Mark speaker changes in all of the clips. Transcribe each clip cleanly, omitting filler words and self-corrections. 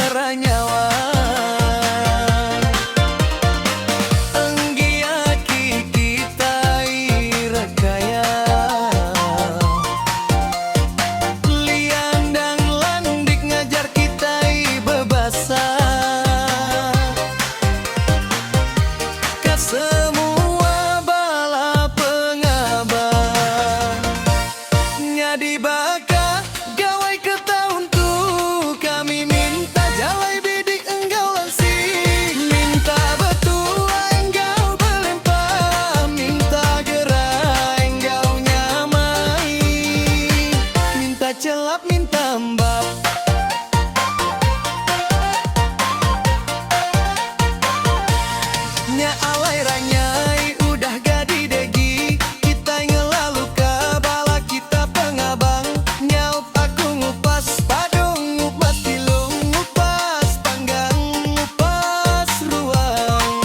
Speaker 1: ranyawa enggiaki kita irakaya liandang landik ngajar kita bebasa ka semua bala pengabah nyadi baka gawai ke tahun tu kami minta jalai bidik enggau langsing minta betua enggau belempah minta gerai enggau nyamai minta celap minta mbap nya alai ranyai udah gadi degi kita ngelalu ke bala kita pengabang nyaup aku ngupas padung ngupas tilung ngupas panggang ngupas ruang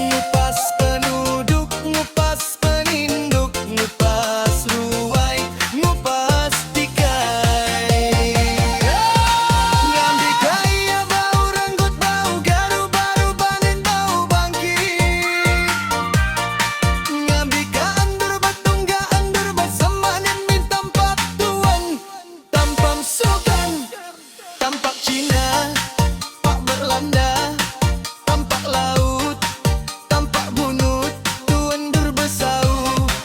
Speaker 1: ngupas penduduk ngupas peninduk ngupas ruai ngupas tikai ngambil kaya bau renggut bau garu baru panen bau bangkit ngambil ka andur batung ga andur basemanin min tampak tuan tampam sukan tampak Cina pak Belanda tampak laut tampak bunut tu endur besau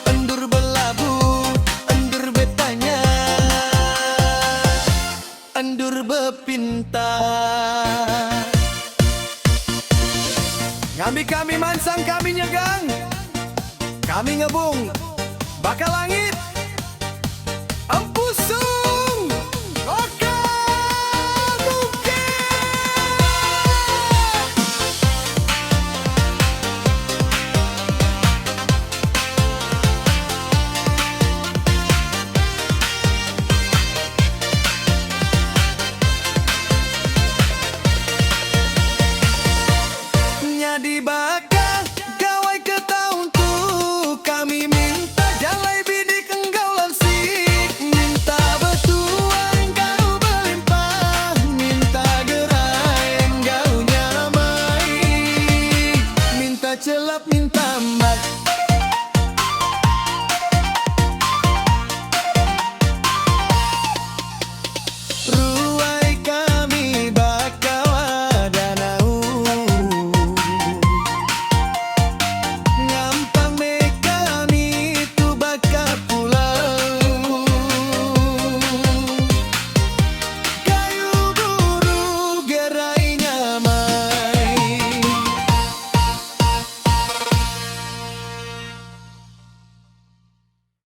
Speaker 1: endur belabu endur betanya endur bepinta ngambil kami mansang kami nyegang kami ngebung bakal langit empusu